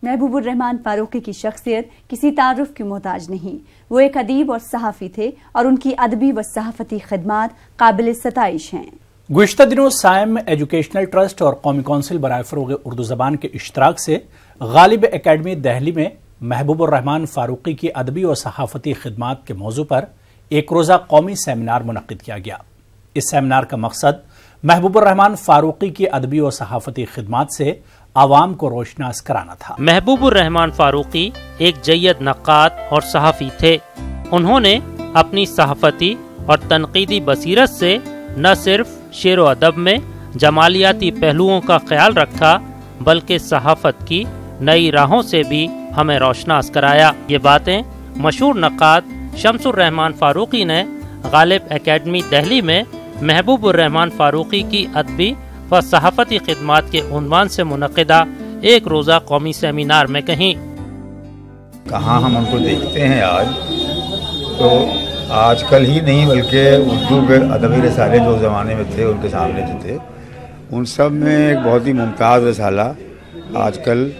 महबूबुर रहमान फारूकी की शख्सियत किसी तारुफ की मोहताज नहीं। वो एक अदीब और सहाफ़ी थे और उनकी अदबी व सहाफ़ती खिदमात काबिल सताइश हैं। गुज़िश्ता दिनों साइम एजुकेशनल ट्रस्ट और कौमी कौंसिल बराए फ़रोग़ उर्दू ज़बान के इश्तराक से गालिब एकेडमी दिल्ली में महबूबुर रहमान फारूकी की अदबी और सहाफ़ती खिदमात के मौजू पर एक रोज़ा कौमी सेमिनार मुनक़्क़िद किया गया। इस सेमिनार का मकसद महबूबुर रहमान फारूकी की अदबी और सहाफ़ती खिदमात से आवाम को रोशनास कराना था। महबूबुर रहमान फारूकी एक जय्यद नक्काद और सहाफ़ी थे। उन्होंने अपनी सहाफ़ती और तनकीदी बसीरत से न सिर्फ शेर व अदब में जमालियाती पहलुओं का ख्याल रखा बल्कि सहाफ़त की नई राहों से भी हमें रोशनास कराया। ये बातें मशहूर नक्काद शमसुर रहमान फारूकी ने गालिब एकेडमी दिल्ली में महबूबुर रहमान फारूकी की अदबी व सहाफ़ती खिदमात के उन्वान से मुनक़्क़िदा एक रोज़ा कौमी सेमिनार में कहीं। कहाँ हम उनको देखते हैं आज, तो आजकल ही नहीं बल्कि उर्दू के अदबी रसाले जो ज़माने में थे उनके सामने जो थे उन सब में एक बहुत ही मुमताज़ रसाला आजकल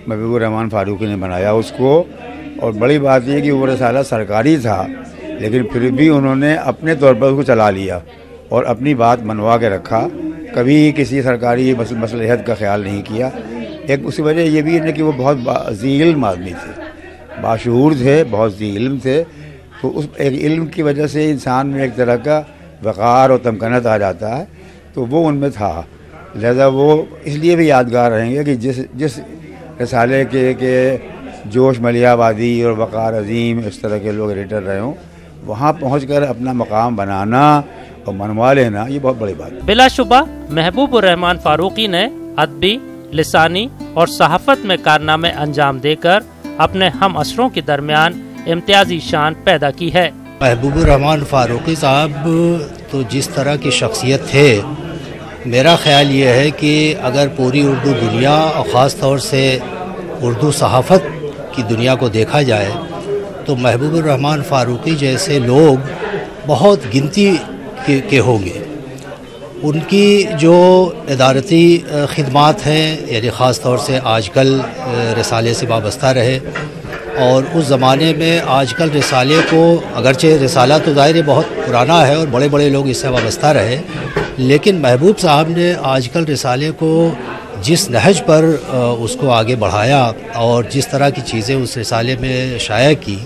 महबूबुर रहमान फारूकी ने बनाया उसको। और बड़ी बात यह कि वो रसाला सरकारी था लेकिन फिर भी उन्होंने अपने तौर पर उसको चला लिया और अपनी बात मनवा के रखा। कभी किसी सरकारी मसलहत का ख्याल नहीं किया। एक उसकी वजह ये भी है कि वो बहुत ज़ी इल्म आदमी थे, बाशऊर थे, बहुत ज़ी इल्म थे। तो उस एक इल्म की वजह से इंसान में एक तरह का वक़ार और तमकनत आ जाता है, तो वो उनमें था। लिहाजा वो इसलिए भी यादगार रहेंगे कि जिस रसाले के जोश मलियाबादी और वक़ार अजीम इस तरह के लोग एडिटर रहे हों, वहाँ पहुँचकर अपना मकाम बनाना और मनवा लेना ये बहुत बड़ी बात है। बिलाशुबा महबूबुर रहमान फारूकी ने अदबी, लिसानी और सहाफ़त में कारनामे अंजाम देकर अपने हम असरों के दरमियान इम्तियाजी शान पैदा की है। महबूबुर रहमान फारूकी साहब तो जिस तरह की शख्सियत थे, मेरा ख्याल ये है कि अगर पूरी उर्दू दुनिया और ख़ास तौर से उर्दू सहाफ़त की दुनिया को देखा जाए तो महबूबुर रहमान फारूकी जैसे लोग बहुत गिनती के होंगे। उनकी जो इदारती खिदमात हैं, यानी ख़ास तौर से आजकल रिसाले से वाबस्ता रहे और उस ज़माने में आजकल रिसाले को, अगरचे रिसाला तो ज़ाहिर है बहुत पुराना है और बड़े बड़े लोग इससे वाबस्ता रहे, लेकिन महबूब साहब ने आजकल रिसाले को जिस नहज पर उसको आगे बढ़ाया और जिस तरह की चीज़ें उस रिसाले में शाया की,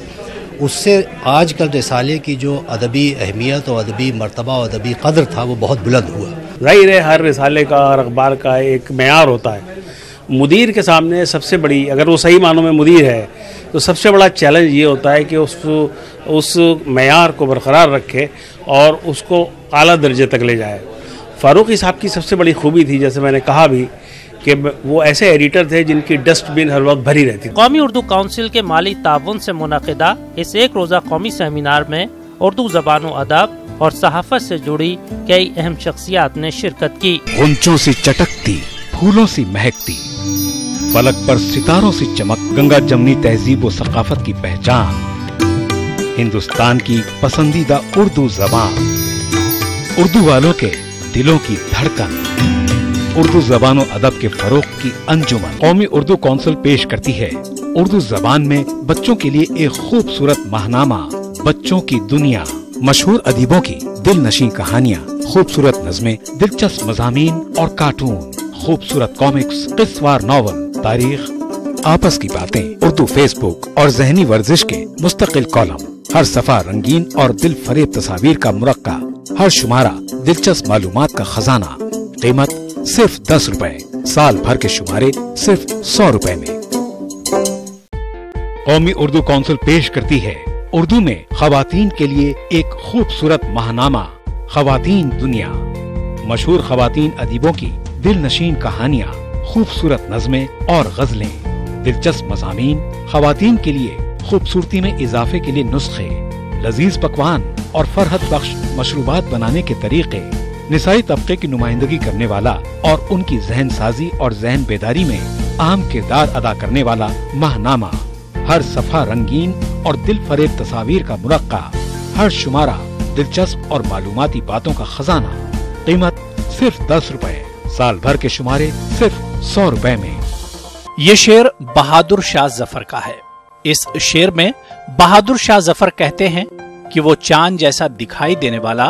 उससे आजकल रिसाले की जो अदबी अहमियत और अदबी मर्तबा और अदबी कदर था वो बहुत बुलंद हुआ। ज़ाहिर है हर रिसाले का और अखबार का एक मेयार होता है। मुदीर के सामने सबसे बड़ी, अगर वो सही मानों में मुदीर है, तो सबसे बड़ा चैलेंज ये होता है कि उस मेयार को बरकरार रखे और उसको आला दर्जे तक ले जाए। फारूकी साहब की सबसे बड़ी खूबी थी, जैसे मैंने कहा भी, कि वो ऐसे एडिटर थे जिनकी डस्टबिन हर वक्त भरी रहती थी। कौमी उर्दू काउंसिल के माली ताउन से मुनक़्क़िदा इस एक रोज़ा कौमी सेमिनार में उर्दू ज़बान व अदब और सहाफ़त से जुड़ी कई अहम शख्सियात ने शिरकत की। गुंचों से चटकती, फूलों से महकती, फलक पर सितारों से चमक, गंगा जमनी तहजीब व सकाफत की पहचान, हिंदुस्तान की पसंदीदा उर्दू ज़बान, उर्दू वालों के दिलों की धड़कन, उर्दू ज़बान और अदब के फरोग की अंजुमन। कौमी उर्दू कौंसिल पेश करती है उर्दू ज़बान में बच्चों के लिए एक खूबसूरत माहनामा, बच्चों की दुनिया, मशहूर अदीबों की दिल नशीं कहानियाँ, खूबसूरत नज़में, दिलचस्प मज़ामीन और कार्टून, खूबसूरत कॉमिक्स, किस्सवार नॉवल, तारीख, आपस की बातें, उर्दू फेसबुक और ज़हनी वर्जिश के मुस्तकिल कॉलम, हर सफ़ा रंगीन और दिल फरेब तस्वीर का मुरक्का, हर शुमारा दिलचस्प मालूमात का खजाना। कीमत सिर्फ 10 रुपए, साल भर के शुमारे सिर्फ 100 रुपए में। कौमी उर्दू कौंसिल पेश करती है उर्दू में खवातीन के लिए एक खूबसूरत माहनामा, खवातीन दुनिया, मशहूर खवातीन अदीबों की दिल नशीन कहानियाँ, खूबसूरत नज़में और गज़लें, दिलचस्प मज़ामीन, खवातीन के लिए खूबसूरती में इजाफे के लिए नुस्खे, लजीज पकवान और फरहत बख्श मशरूबात बनाने के तरीके, निसाई तबके की नुमाइंदगी करने वाला और उनकी जहन साजी और जहन बेदारी में अहम किरदार अदा करने वाला माहनामा, हर सफ़ा रंगीन और दिल फरेब तस्वीर का मुरक्का, हर शुमारा दिलचस्प और मालूमाती बातों का खजाना। कीमत सिर्फ 10 रुपए, साल भर के शुमारे सिर्फ 100 रुपए में। ये शेर बहादुर शाह जफर का है। इस शेर में बहादुर शाह जफर कहते हैं कि वो चांद जैसा दिखाई देने वाला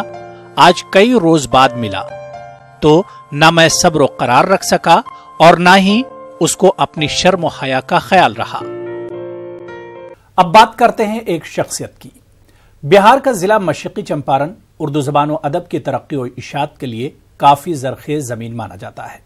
आज कई रोज बाद मिला, तो ना मैं सब्र व करार रख सका और ना ही उसको अपनी शर्म व हया का ख्याल रहा। अब बात करते हैं एक शख्सियत की। बिहार का जिला मशरकी चंपारण उर्दू जबान व अदब की तरक्की और इशाअत के लिए काफी जरखेज जमीन माना जाता है।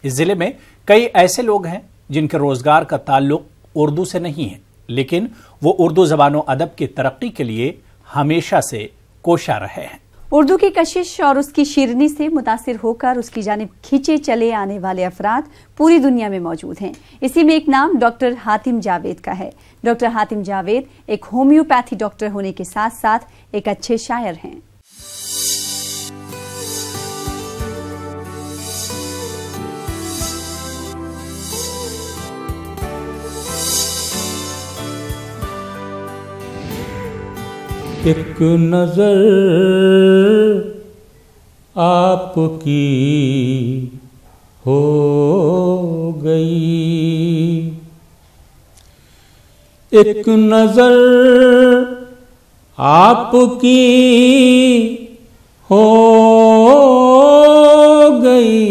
इस जिले में कई ऐसे लोग हैं जिनके रोजगार का ताल्लुक उर्दू से नहीं है, लेकिन वो उर्दू जबान व अदब की तरक्की के लिए हमेशा से कोशा रहे हैं। उर्दू की कशिश और उसकी शीरनी से मुतासिर होकर उसकी जानिब खींचे चले आने वाले अफराद पूरी दुनिया में मौजूद हैं। इसी में एक नाम डॉक्टर हातिम जावेद का है। डॉक्टर हातिम जावेद एक होम्योपैथी डॉक्टर होने के साथ साथ एक अच्छे शायर हैं। एक नजर आपकी हो गई, एक नजर आपकी हो गई,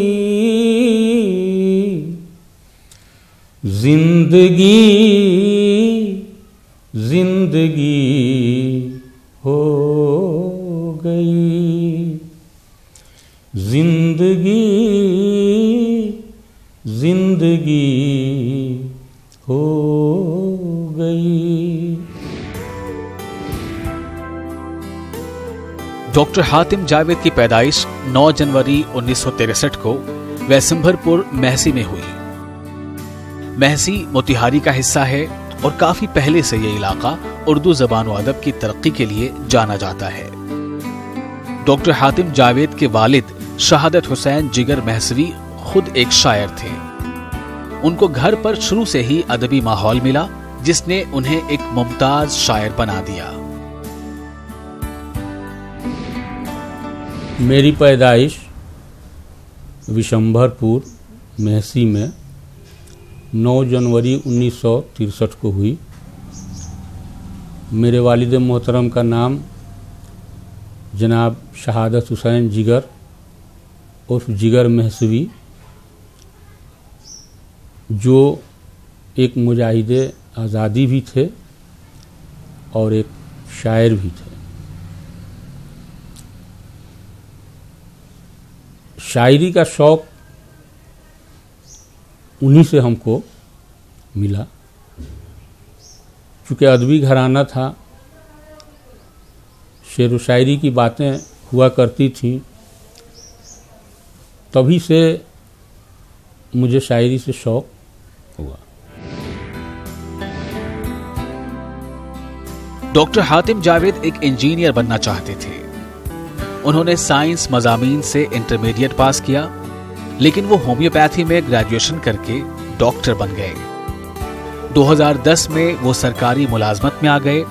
जिंदगी जिंदगी हो गई, जिंदगी जिंदगी हो गई। डॉक्टर हातिम जावेद की पैदाइश 9 जनवरी 1963 को वैशंभरपुर महसी में हुई। महसी मोतिहारी का हिस्सा है और काफी पहले से ये इलाका उर्दू जबान व अदब की तरक्की के लिए जाना जाता है। डॉक्टर हातिम जावेद के वालिद शहादत हुसैन जिगर महसवी खुद एक शायर थे। उनको घर पर शुरू से ही अदबी माहौल मिला, जिसने उन्हें एक मुमताज शायर बना दिया। मेरी पैदाइश विशंभरपुर महसी में 9 जनवरी 1963 को हुई। मेरे वालिद मोहतरम का नाम जनाब शहादत हुसैन जिगर उर्फ जिगर महसवी, जो एक मुजाहिदे आज़ादी भी थे और एक शायर भी थे। शायरी का शौक़ उन्हीं से हमको मिला। चूँकि अदबी घराना था, शेर व शायरी की बातें हुआ करती थीं, तभी से मुझे शायरी से शौक़ हुआ। डॉक्टर हातिम जावेद एक इंजीनियर बनना चाहते थे। उन्होंने साइंस मज़ामीन से इंटरमीडिएट पास किया, लेकिन वो होम्योपैथी में ग्रेजुएशन करके डॉक्टर बन गए। 2010 में वो सरकारी मुलाजमत में आ गए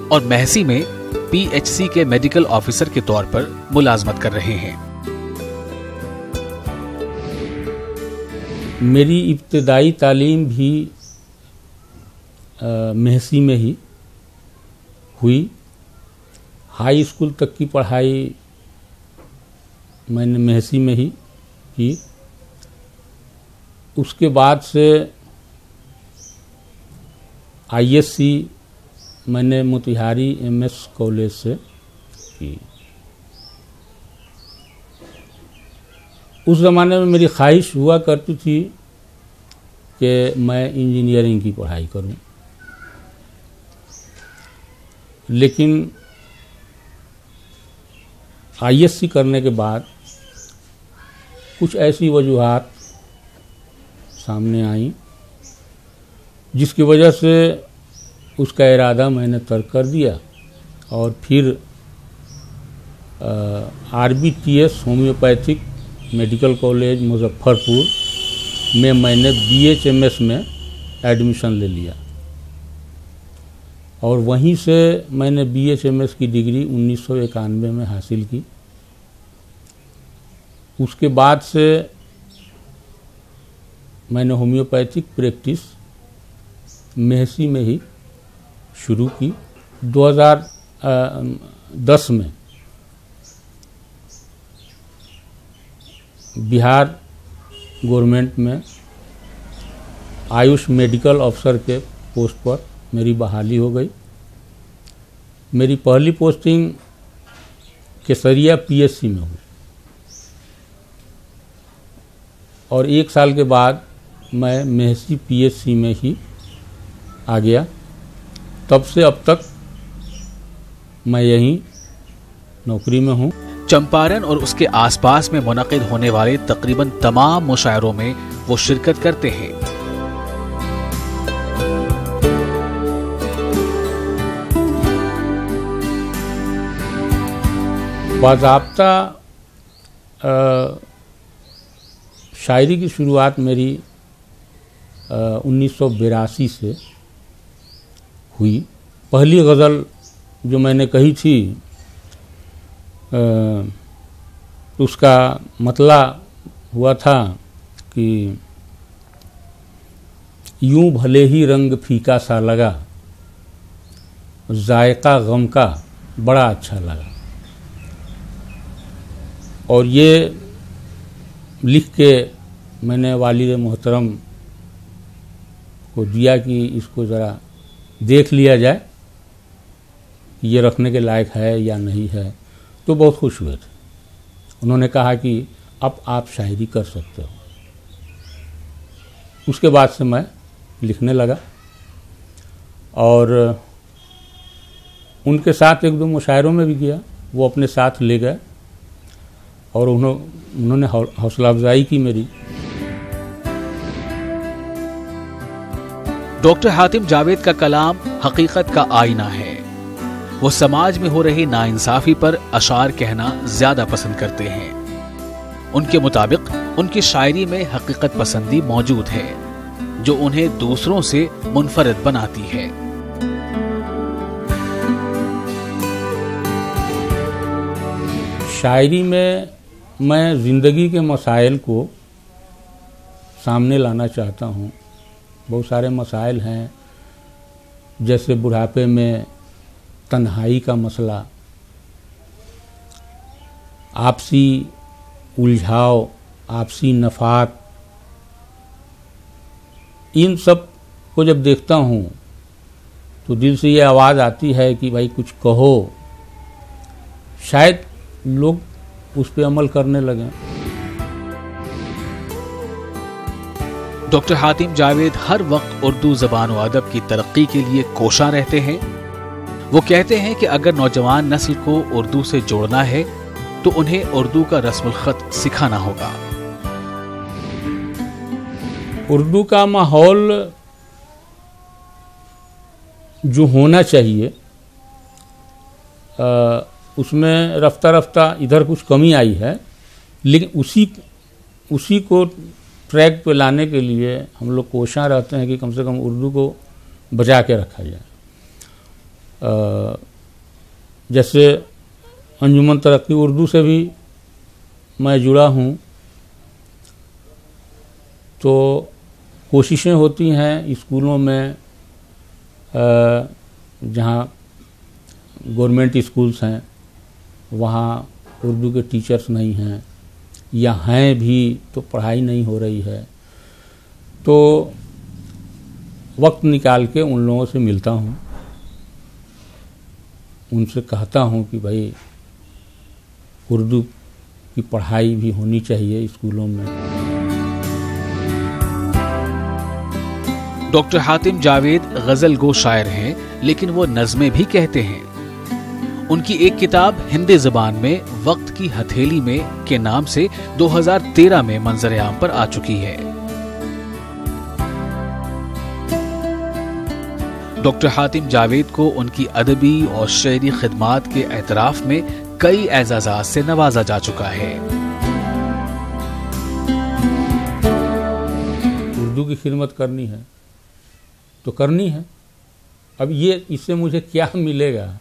और महसी में पीएचसी के मेडिकल ऑफिसर के तौर पर मुलाजमत कर रहे हैं। मेरी इब्तदाई तालीम भी महसी में ही हुई। हाई स्कूल तक की पढ़ाई मैंने महसी में ही की। उसके बाद से आईएससी मैंने मोतिहारी एमएस कॉलेज से की। उस ज़माने में मेरी ख्वाहिश हुआ करती थी कि मैं इंजीनियरिंग की पढ़ाई करूं, लेकिन आईएससी करने के बाद कुछ ऐसी वजूहात सामने आई जिसकी वजह से उसका इरादा मैंने तर्क कर दिया और फिर RBTS homeopathic medical college Muzaffarpur में मैंने बीएचएमएस में एडमिशन ले लिया और वहीं से मैंने बीएचएमएस की डिग्री 1991 में हासिल की। उसके बाद से मैंने होम्योपैथिक प्रैक्टिस मेहसी में ही शुरू की। 2010 में बिहार गवर्नमेंट में आयुष मेडिकल अफसर के पोस्ट पर मेरी बहाली हो गई। मेरी पहली पोस्टिंग केसरिया पीएचसी में हुई और 1 साल के बाद मैं मेहसी पीएचसी में ही आ गया। तब से अब तक मैं यहीं नौकरी में हूँ। चंपारण और उसके आसपास में मुनक़िद होने वाले तकरीबन तमाम मुशायरों में वो शिरकत करते हैं। बाज़ाब्ता शायरी की शुरुआत मेरी 1982 से हुई। पहली गज़ल जो मैंने कही थी उसका मतला हुआ था कि यूं भले ही रंग फीका सा लगा, जायका गम का बड़ा अच्छा लगा। और ये लिख के मैंने वालिद मोहतरम को दिया कि इसको ज़रा देख लिया जाए, ये रखने के लायक है या नहीं है। तो बहुत खुश हुए थे। उन्होंने कहा कि अब आप शायरी कर सकते हो। उसके बाद से मैं लिखने लगा और उनके साथ 1-2 मुशायरों में भी गया। वो अपने साथ ले गए और उन्होंने हौसला अफजाई की मेरी। डॉक्टर हातिम जावेद का कलाम हकीकत का आईना है। वो समाज में हो रही नाइंसाफी पर अशार कहना ज्यादा पसंद करते हैं। उनके मुताबिक उनकी शायरी में हकीकत पसंदी मौजूद है जो उन्हें दूसरों से मुनफरद बनाती है। शायरी में मैं ज़िंदगी के मसाइल को सामने लाना चाहता हूँ। बहुत सारे मसाइल हैं, जैसे बुढ़ापे में तन्हाई का मसला, आपसी उलझाव, आपसी नफात। इन सब को जब देखता हूँ तो दिल से ये आवाज़ आती है कि भाई कुछ कहो, शायद लोग उस पर अमल करने लगें। डॉक्टर हातिम जावेद हर वक्त उर्दू ज़बान व अदब की तरक्की के लिए कोशा रहते हैं। वो कहते हैं कि अगर नौजवान नस्ल को उर्दू से जोड़ना है तो उन्हें उर्दू का रस्मुल ख़त सिखाना होगा। उर्दू का माहौल जो होना चाहिए उसमें रफ्ता रफ्ता इधर कुछ कमी आई है, लेकिन उसी को ट्रैक पे लाने के लिए हम लोग कोशिश रहते हैं कि कम से कम उर्दू को बचा के रखा जाए। जैसे अंजुमन तरक्की उर्दू से भी मैं जुड़ा हूँ, तो कोशिशें होती हैं स्कूलों में जहाँ गवर्नमेंट स्कूल्स हैं वहाँ उर्दू के टीचर्स नहीं हैं या हैं भी तो पढ़ाई नहीं हो रही है। तो वक्त निकाल के उन लोगों से मिलता हूँ, उनसे कहता हूँ कि भाई उर्दू की पढ़ाई भी होनी चाहिए स्कूलों में। डॉक्टर हातिम जावेद गजल गो शायर हैं, लेकिन वो नज़में भी कहते हैं। उनकी एक किताब हिंदी ज़बान में वक्त की हथेली में के नाम से 2013 में मंजर-ए-आम पर आ चुकी है। डॉक्टर हातिम जावेद को उनकी अदबी और शेरी खिदमात के एतराफ़ में कई एजाज़ात से नवाजा जा चुका है। उर्दू की खिदमत करनी है तो करनी है। अब ये इससे मुझे क्या मिलेगा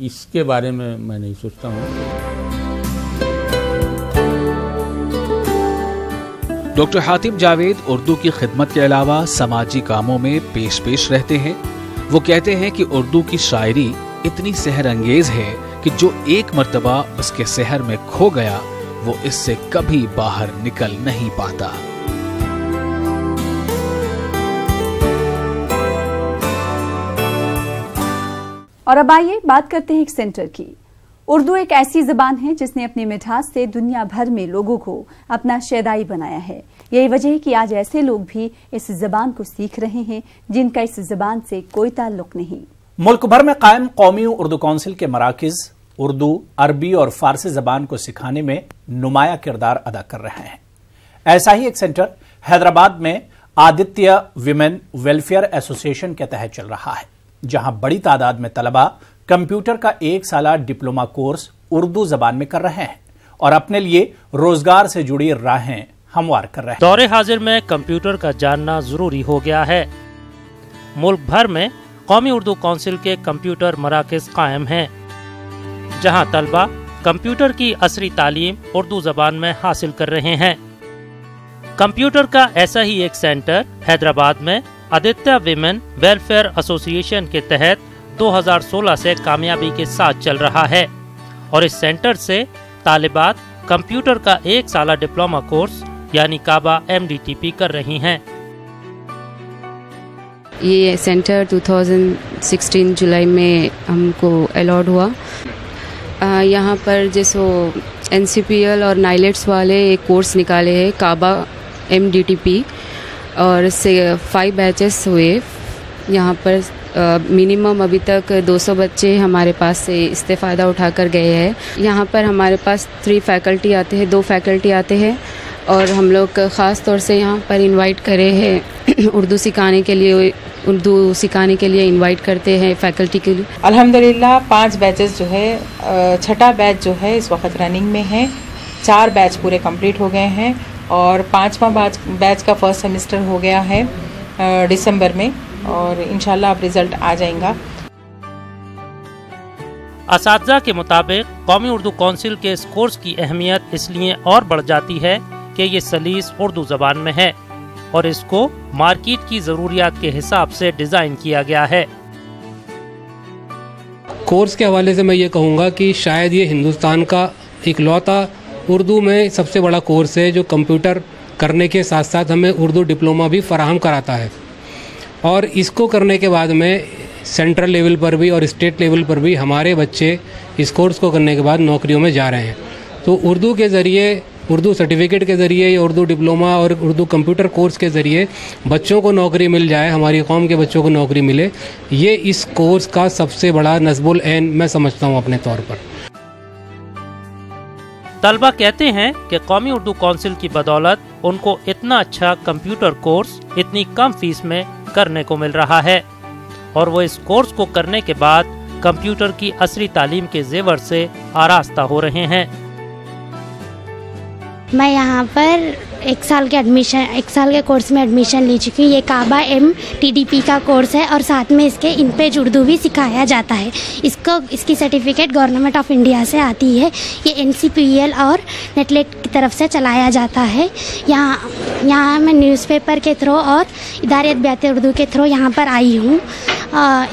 इसके बारे में मैं नहीं सोचता हूँ। डॉक्टर हातिम जावेद उर्दू की खिदमत के अलावा समाजी कामों में पेश रहते हैं। वो कहते हैं कि उर्दू की शायरी इतनी सहर अंगेज है कि जो एक मर्तबा उसके सहर में खो गया वो इससे कभी बाहर निकल नहीं पाता। और अब आइए बात करते हैं एक सेंटर की। उर्दू एक ऐसी जबान है जिसने अपनी मिठास से दुनिया भर में लोगों को अपना शैदाई बनाया है। यही वजह है कि आज ऐसे लोग भी इस जबान को सीख रहे हैं जिनका इस जबान से कोई ताल्लुक नहीं। मुल्क भर में कायम कौमी उर्दू काउंसिल के मराकिज उर्दू, अरबी और फारसी जबान को सिखाने में नुमाया किरदार अदा कर रहे हैं। ऐसा ही एक सेंटर हैदराबाद में आदित्य विमेन वेलफेयर एसोसिएशन के तहत चल रहा है, जहां बड़ी तादाद में तलबा कंप्यूटर का 1 साला डिप्लोमा कोर्स उर्दू जबान में कर रहे हैं और अपने लिए रोजगार से जुड़ी राहें हमवार कर रहे हैं। दौरे हाजिर में कंप्यूटर का जानना जरूरी हो गया है। मुल्क भर में कौमी उर्दू काउंसिल के कंप्यूटर मराकज कायम हैं, जहां तलबा कंप्यूटर की असरी तालीम उर्दू जबान में हासिल कर रहे हैं। कंप्यूटर का ऐसा ही एक सेंटर हैदराबाद में आदित्य विमेन वेलफेयर एसोसिएशन के तहत 2016 से कामयाबी के साथ चल रहा है और इस सेंटर से तालिबात कंप्यूटर का 1 साला डिप्लोमा कोर्स यानी काबा MDTP कर रही हैं। ये सेंटर 2016 जुलाई में हमको अलॉट हुआ। यहाँ पर जैसो NCPL और नाइलेट्स वाले एक कोर्स निकाले हैं काबा MDTP और इससे 5 बैचेस हुए। यहाँ पर मिनिमम अभी तक 200 बच्चे हमारे पास से इस्तेफ़ादा उठाकर गए हैं। यहाँ पर हमारे पास 3 फैकल्टी आते हैं, 2 फैकल्टी आते हैं और हम लोग ख़ास तौर से यहाँ पर इनवाइट करे हैं उर्दू सिखाने के लिए इनवाइट करते हैं फैकल्टी के लिए। अल्हम्दुलिल्लाह 5 बैचेस जो है, छठा बैच जो है इस वक्त रनिंग में है। 4 बैच पूरे कंप्लीट हो गए हैं और 5वां बैच का फर्स्ट सेमेस्टर हो गया है दिसंबर में और इंशाल्लाह अब रिजल्ट आ जाएगा। असातिज़ा के मुताबिक कौमी उर्दू काउंसिल के इस कोर्स की अहमियत इसलिए और बढ़ जाती है कि ये सलीस उर्दू जबान में है और इसको मार्केट की जरूरियात के हिसाब से डिजाइन किया गया है। कोर्स के हवाले से मैं ये कहूँगा कि शायद ये हिंदुस्तान का इकलौता उर्दू में सबसे बड़ा कोर्स है जो कंप्यूटर करने के साथ साथ हमें उर्दू डिप्लोमा भी फराहम कराता है और इसको करने के बाद में सेंट्रल लेवल पर भी और स्टेट लेवल पर भी हमारे बच्चे इस कोर्स को करने के बाद नौकरियों में जा रहे हैं। तो उर्दू के ज़रिए, उर्दू सर्टिफिकेट के ज़रिए या उर्दू डिप्लोमा और उर्दू कंप्यूटर कोर्स के ज़रिए बच्चों को नौकरी मिल जाए, हमारी कौम के बच्चों को नौकरी मिले, ये इस कोर्स का सबसे बड़ा नस्बुल ऐन मैं समझता हूँ अपने तौर पर। तलबा कहते हैं कि कौमी उर्दू काउंसिल की बदौलत उनको इतना अच्छा कंप्यूटर कोर्स इतनी कम फीस में करने को मिल रहा है और वो इस कोर्स को करने के बाद कंप्यूटर की असली तालीम के जेवर से आरास्ता हो रहे हैं। मैं यहाँ पर 1 साल के कोर्स में एडमिशन ले चुकी हूँ। ये काबा MDTP का कोर्स है और साथ में इसके इन पेज उर्दू भी सिखाया जाता है। इसकी सर्टिफिकेट गवर्नमेंट ऑफ इंडिया से आती है। ये NCPL और नेटलेट की तरफ से चलाया जाता है। यहाँ मैं न्यूज़पेपर के थ्रू और इदारे अदबियात उर्दू के थ्रू यहाँ पर आई हूँ।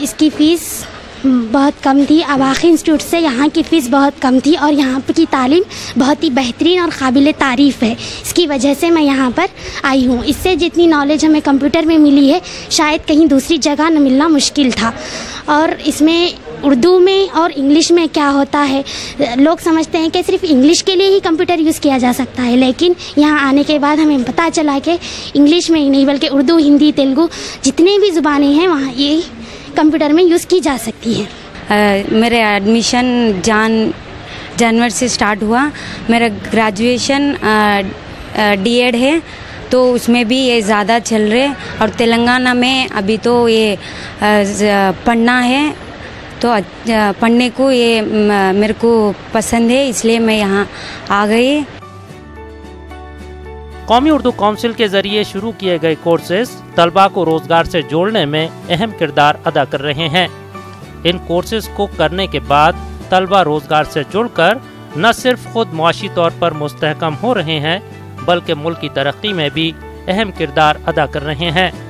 इसकी फ़ीस बहुत कम थी। अवाखी इंस्टीट्यूट से यहाँ की फ़ीस बहुत कम थी और यहाँ की तालीम बहुत ही बेहतरीन और काबिल तारीफ़ है। इसकी वजह से मैं यहाँ पर आई हूँ। इससे जितनी नॉलेज हमें कंप्यूटर में मिली है शायद कहीं दूसरी जगह न मिलना मुश्किल था। और इसमें उर्दू में और इंग्लिश में क्या होता है, लोग समझते हैं कि सिर्फ इंग्लिश के लिए ही कंप्यूटर यूज़ किया जा सकता है, लेकिन यहाँ आने के बाद हमें पता चला कि इंग्लिश में ही नहीं बल्कि उर्दू, हिंदी, तेलुगु जितने भी ज़ुबानें हैं वहाँ ये कंप्यूटर में यूज़ की जा सकती है। मेरे एडमिशन जनवरी से स्टार्ट हुआ। मेरा ग्रेजुएशन D.Ed है तो उसमें भी ये ज़्यादा चल रहे और तेलंगाना में अभी तो ये पढ़ना है तो पढ़ने को ये मेरे को पसंद है, इसलिए मैं यहाँ आ गई। कौमी उर्दू काउंसिल के जरिए शुरू किए गए कोर्सेज तलबा को रोजगार से जोड़ने में अहम किरदार अदा कर रहे हैं। इन कोर्सेज को करने के बाद तलबा रोजगार से जुड़कर न सिर्फ खुद मुआशी तौर पर मुस्तहकम हो रहे हैं बल्कि मुल्क की तरक्की में भी अहम किरदार अदा कर रहे हैं।